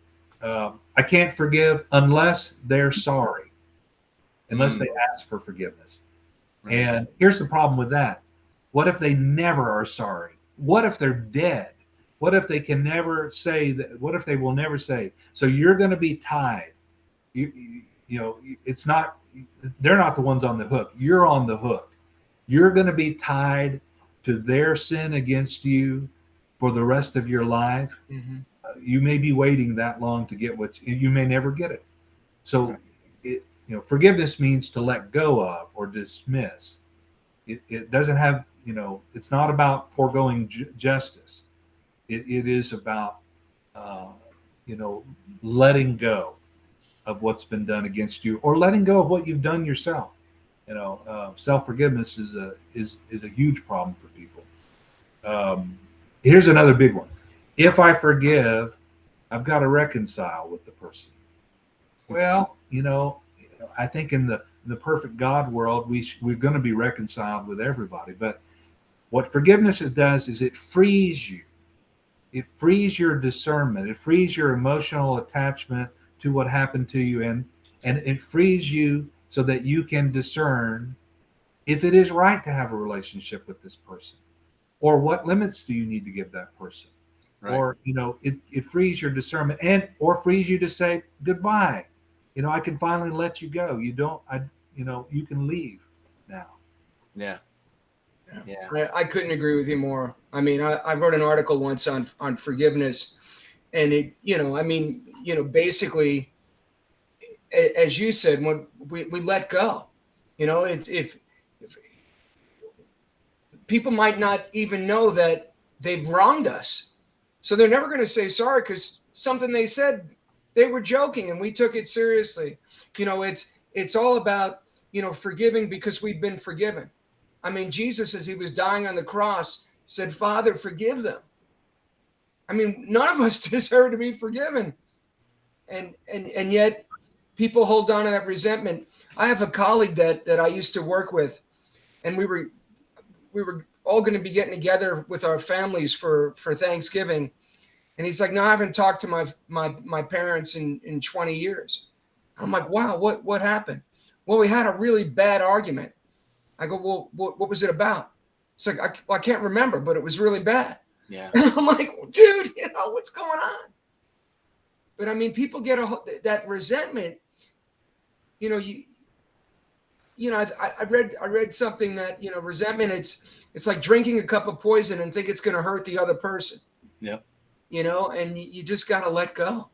I can't forgive unless they're sorry, unless they ask for forgiveness. Right. And here's the problem with that. What if they never are sorry? What if they're dead? What if they can never say that? What if they will never say? So you're going to be tied. you know, it's not, they're not the ones on the hook. You're on the hook. You're going to be tied to their sin against you for the rest of your life. Mm-hmm. You may be waiting that long to get what you may never get it. So, forgiveness means to let go of or dismiss. It doesn't have, it's not about foregoing justice. It is about, letting go of what's been done against you, or letting go of what you've done yourself. Self-forgiveness is a huge problem for people. Here's another big one. If I forgive, I've got to reconcile with the person. Well, I think in the perfect God world, we're going to be reconciled with everybody. But what forgiveness does is it frees you. It frees your discernment. It frees your emotional attachment to what happened to you, and it frees you so that you can discern if it is right to have a relationship with this person, or what limits do you need to give that person. Right. Or it frees your discernment, or frees you to say goodbye. I can finally let you go. You can leave now. Yeah. I couldn't agree with you more. I mean, I wrote an article once on forgiveness, and basically, as you said, when we let go, it's if people might not even know that they've wronged us, so they're never going to say sorry, because something they said, they were joking and we took it seriously. It's all about forgiving because we've been forgiven. I mean, Jesus, as he was dying on the cross, said, "Father, forgive them." I mean, none of us deserve to be forgiven, and yet people hold on to that resentment. I have a colleague that I used to work with, and we were all going to be getting together with our families for Thanksgiving, and he's like, "No, I haven't talked to my parents in 20 years." I'm like, "Wow, what happened?" "Well, we had a really bad argument." I go, "Well, what was it about?" It's like, I can't remember, but it was really bad. Yeah. And I'm like, "Dude, what's going on?" But I mean, people get that resentment. I read something that resentment. It's like drinking a cup of poison and think it's going to hurt the other person. Yep. And you just got to let go.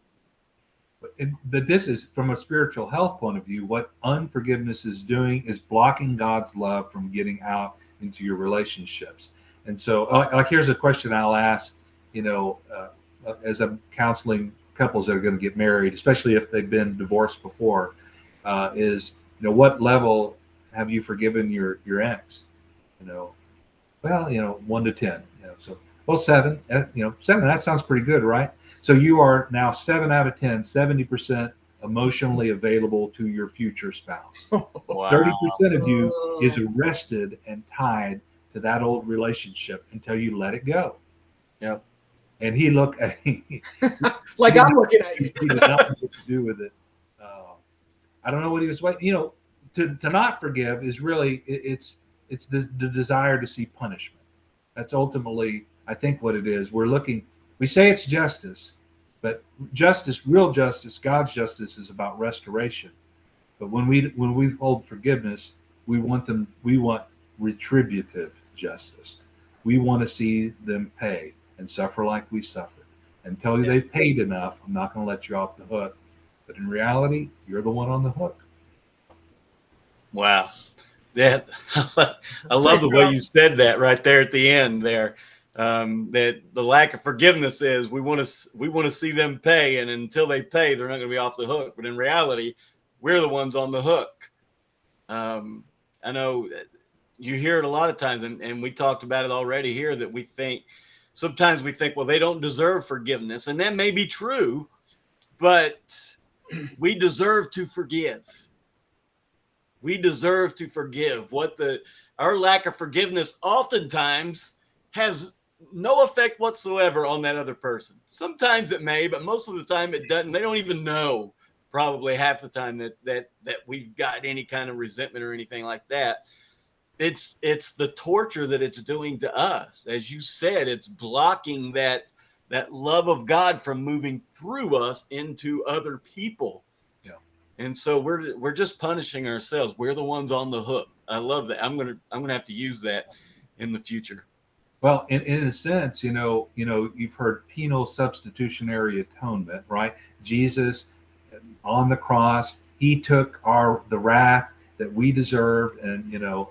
But this is, from a spiritual health point of view, what unforgiveness is doing is blocking God's love from getting out into your relationships. And so, like, here's a question I'll ask, as I'm counseling couples that are going to get married, especially if they've been divorced before, is, what level have you forgiven your ex? 1 to 10. So, well, 7. 7. That sounds pretty good, right? So you are now 7 out of 10, 70% emotionally available to your future spouse. Wow. 30% of you is arrested and tied to that old relationship until you let it go. Yep. And he looked like I'm looking at you. He did not know what to do with it. I don't know what he was waiting. To not forgive is really, it's the desire to see punishment. That's ultimately, I think, what it is. We say it's justice, but real justice, God's justice, is about restoration. But when we hold forgiveness, we want retributive justice. We want to see them pay and suffer like we suffered. Until they've paid enough, I'm not going to let you off the hook. But in reality, you're the one on the hook. Wow. I love the way you said that right there at the end there. That the lack of forgiveness is we want to see them pay, and until they pay, they're not going to be off the hook. But in reality, we're the ones on the hook. I know you hear it a lot of times, and we talked about it already here, that sometimes we think, well, they don't deserve forgiveness, and that may be true, but we deserve to forgive. We deserve to forgive. Our lack of forgiveness oftentimes has no effect whatsoever on that other person. Sometimes it may, but most of the time it doesn't. They don't even know, probably half the time, that we've got any kind of resentment or anything like that. It's the torture that it's doing to us. As you said, it's blocking that love of God from moving through us into other people. Yeah. And so we're just punishing ourselves. We're the ones on the hook. I love that. I'm gonna have to use that in the future. Well, in a sense, you've heard penal substitutionary atonement, right? Jesus on the cross, he took the wrath that we deserved, and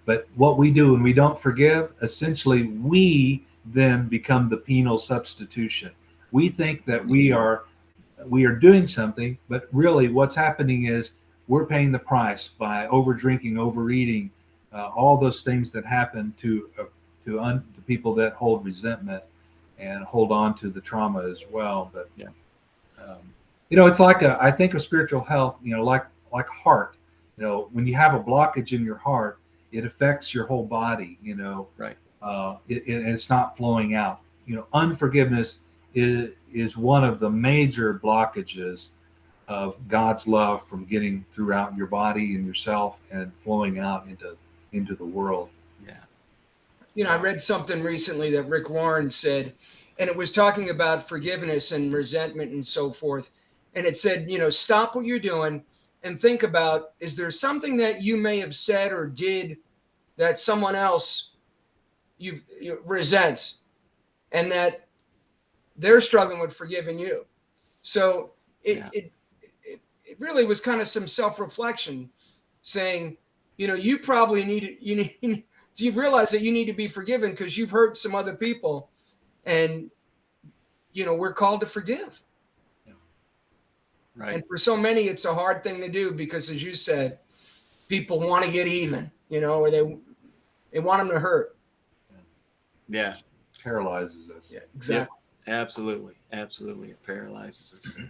but what we do when we don't forgive, essentially, we then become the penal substitution. We think that we are doing something, but really, what's happening is we're paying the price by over drinking, overeating, all those things that happen to people that hold resentment and hold on to the trauma as well. But yeah. It's like I think of spiritual health, like heart. When you have a blockage in your heart, it affects your whole body. Right. And it's not flowing out. Unforgiveness is one of the major blockages of God's love from getting throughout your body and yourself and flowing out into the world. Yeah. I read something recently that Rick Warren said, and it was talking about forgiveness and resentment and so forth. And it said, stop what you're doing and think about, is there something that you may have said or did that someone else you resents and that they're struggling with forgiving you? So it really was kind of some self-reflection saying, you probably you realize that you need to be forgiven because you've hurt some other people, and we're called to forgive. Right. And for so many, it's a hard thing to do because, as you said, people want to get even, or they want them to hurt. Yeah. It paralyzes us. Yeah, exactly. Yep. Absolutely. It paralyzes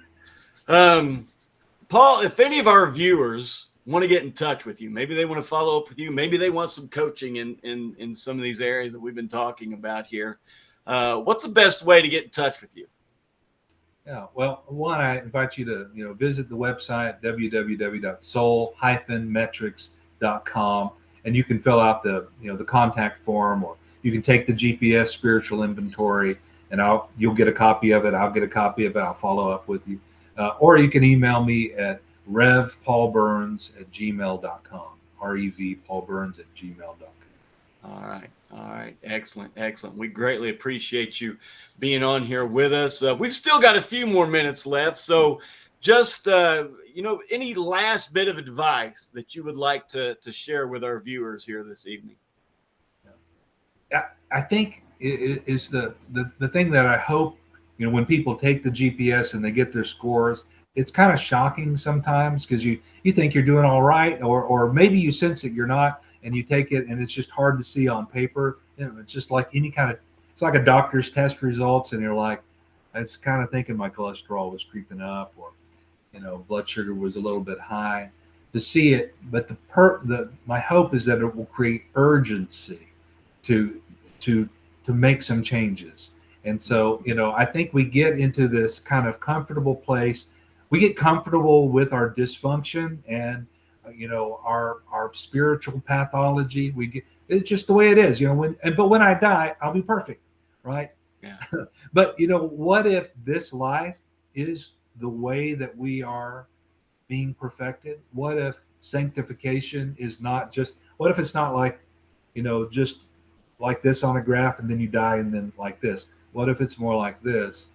us. Paul, if any of our viewers want to get in touch with you, maybe they want to follow up with you, maybe they want some coaching in some of these areas that we've been talking about here, what's the best way to get in touch with you? Yeah, well, one, I invite you to visit the website www.soul-metrics.com, and you can fill out the contact form, or you can take the GPS spiritual inventory, and you'll get a copy of it. I'll get a copy of it. I'll follow up with you, or you can email me at revpaulburns@gmail.com. revpaulburns@gmail.com. All right. Excellent. We greatly appreciate you being on here with us. We've still got a few more minutes left. So just, any last bit of advice that you would like to share with our viewers here this evening? I think it is the thing that I hope, when people take the GPS and they get their scores, it's kind of shocking sometimes because you think you're doing all right, or maybe you sense that you're not, and you take it and it's just hard to see on paper. It's just like it's like a doctor's test results, and you're like, I was kind of thinking my cholesterol was creeping up, or blood sugar was a little bit high. To see it, but my hope is that it will create urgency to make some changes. And so I think we get into this kind of comfortable place. We get comfortable with our dysfunction and our spiritual pathology. It's just the way it is. But when I die, I'll be perfect, right? Yeah. But what if this life is the way that we are being perfected? What if sanctification is not just? What if it's not like, just like this on a graph, and then you die, and then like this? What if it's more like this?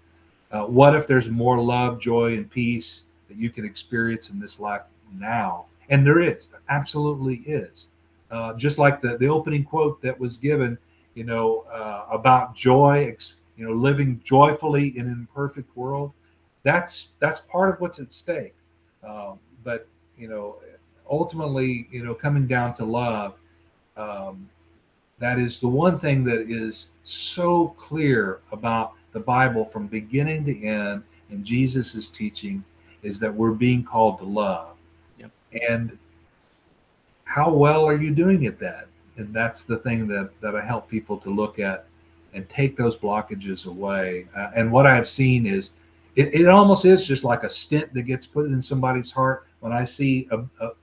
What if there's more love, joy, and peace that you can experience in this life now? And there absolutely is. Just like the opening quote that was given, about joy, living joyfully in an imperfect world. That's part of what's at stake. But ultimately, coming down to love, that is the one thing that is so clear about the Bible from beginning to end, and Jesus' teaching, is that we're being called to love. Yep. And how well are you doing at that? And that's the thing that I help people to look at and take those blockages away. And what I have seen is it almost is just like a stent that gets put in somebody's heart. When I see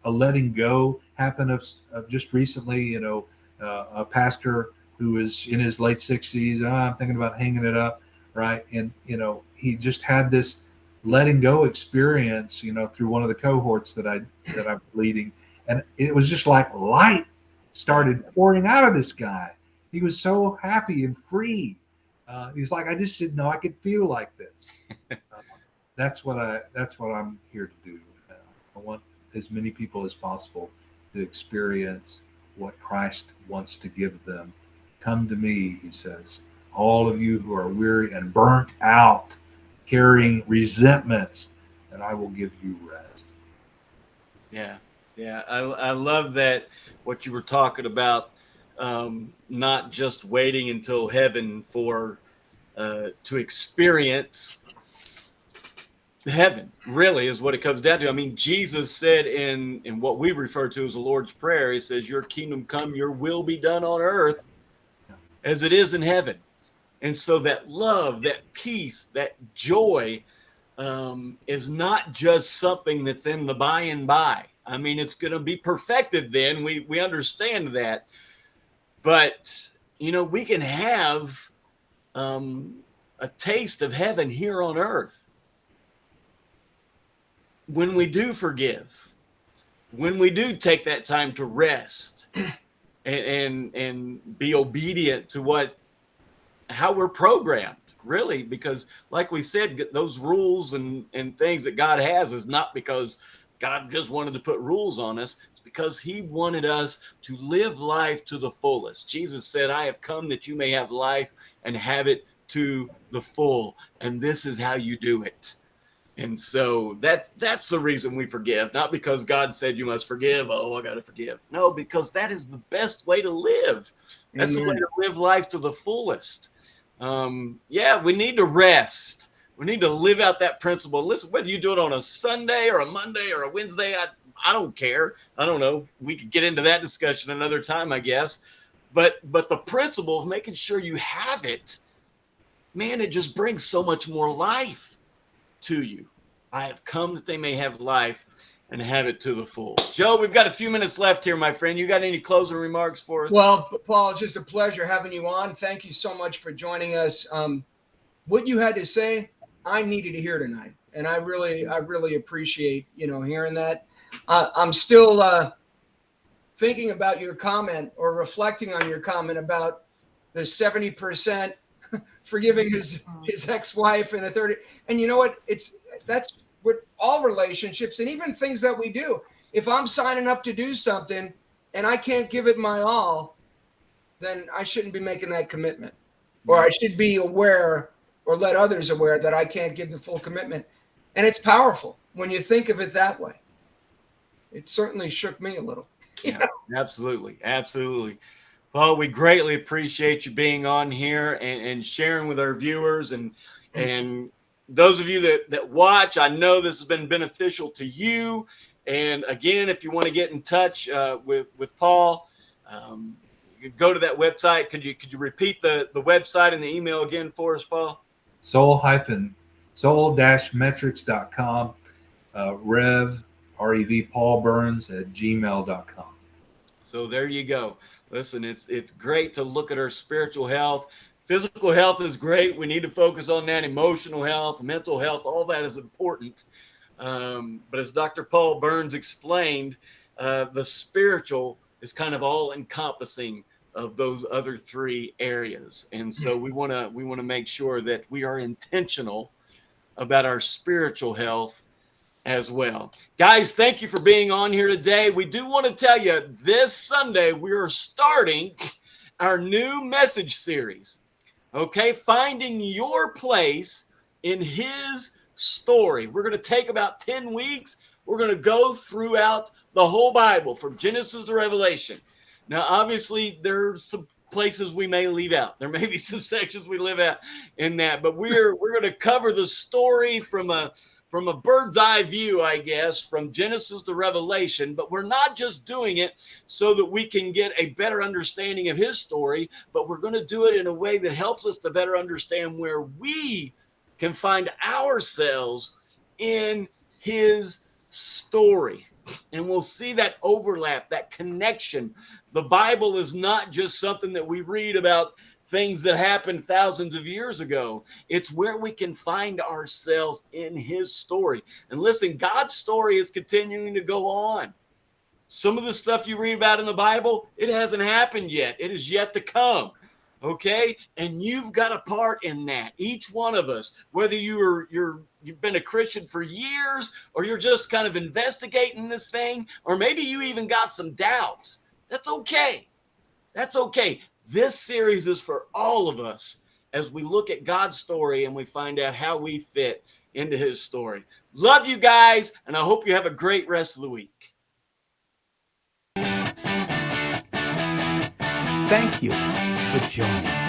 a letting go happen of just recently, a pastor who is in his late 60s, I'm thinking about hanging it up, right? And he just had this letting go experience, through one of the cohorts that I'm leading, and it was just like light started pouring out of this guy. He was so happy and free. He's like, I just didn't know I could feel like this. That's what I'm here to do. I want as many people as possible to experience what Christ wants to give them. Come to me, he says, all of you who are weary and burnt out, carrying resentments, and I will give you rest. Yeah. I love that, what you were talking about, not just waiting until heaven to experience heaven, really is what it comes down to. I mean, Jesus said in what we refer to as the Lord's Prayer, he says, your kingdom come, your will be done on earth as it is in heaven. And so that love, that peace, that joy is not just something that's in the by and by. I mean, it's going to be perfected then. We understand that. But, we can have a taste of heaven here on earth when we do forgive, when we do take that time to rest and be obedient to how we're programmed, really, because like we said, those rules and things that God has is not because God just wanted to put rules on us. It's because he wanted us to live life to the fullest. Jesus said, I have come that you may have life and have it to the full. And this is how you do it. And so that's the reason we forgive, not because God said you must forgive. Oh, I got to forgive. No, because that is the best way to live. That's the way to live life to the fullest. We need to rest. We need to live out that principle. Listen, whether you do it on a Sunday or a Monday or a Wednesday, I don't care. I don't know. We could get into that discussion another time, I guess. But the principle of making sure you have it, man, it just brings so much more life to you. I have come that they may have life and have it to the full. Joe, we've got a few minutes left here, my friend. You got any closing remarks for us? Well, Paul, it's just a pleasure having you on. Thank you so much for joining us. What you had to say, I needed to hear tonight, and I really appreciate hearing that. I'm still thinking about your comment, or reflecting on your comment about the 70% forgiving his ex-wife and the 30. And you know what? That's with all relationships and even things that we do. If I'm signing up to do something and I can't give it my all, then I shouldn't be making that commitment. Or I should be aware or let others aware that I can't give the full commitment. And it's powerful when you think of it that way. It certainly shook me a little. Yeah, absolutely. Paul, we greatly appreciate you being on here and sharing with our viewers and those of you that watch. I know this has been beneficial to you. And again, if you want to get in touch with Paul, you can go to that website. Could you repeat the website and the email again for us, Paul? soul-metrics.com, Rev Paul Burns @gmail.com. So there you go. Listen, it's great to look at our spiritual health. Physical health is great. We need to focus on that. Emotional health, mental health, all that is important. But as Dr. Paul Burns explained, the spiritual is kind of all encompassing of those other three areas. And so we want to make sure that we are intentional about our spiritual health as well. Guys, thank you for being on here today. We do want to tell you this Sunday we are starting our new message series. Okay, finding your place in his story. We're going to take about 10 weeks. We're going to go throughout the whole Bible from Genesis to Revelation. Now, obviously, there's some places we may leave out. There may be some sections we leave out in that, but we're going to cover the story from a bird's eye view, I guess, from Genesis to Revelation. But we're not just doing it so that we can get a better understanding of his story, but we're going to do it in a way that helps us to better understand where we can find ourselves in his story. And we'll see that overlap, that connection. The Bible is not just something that we read about things that happened thousands of years ago. It's where we can find ourselves in his story. And listen, God's story is continuing to go on. Some of the stuff you read about in the Bible, it hasn't happened yet. It is yet to come. Okay? And you've got a part in that. Each one of us, whether you've been a Christian for years, or you're just kind of investigating this thing, or maybe you even got some doubts. That's okay. That's okay. This series is for all of us as we look at God's story and we find out how we fit into his story. Love you guys, and I hope you have a great rest of the week. Thank you for joining.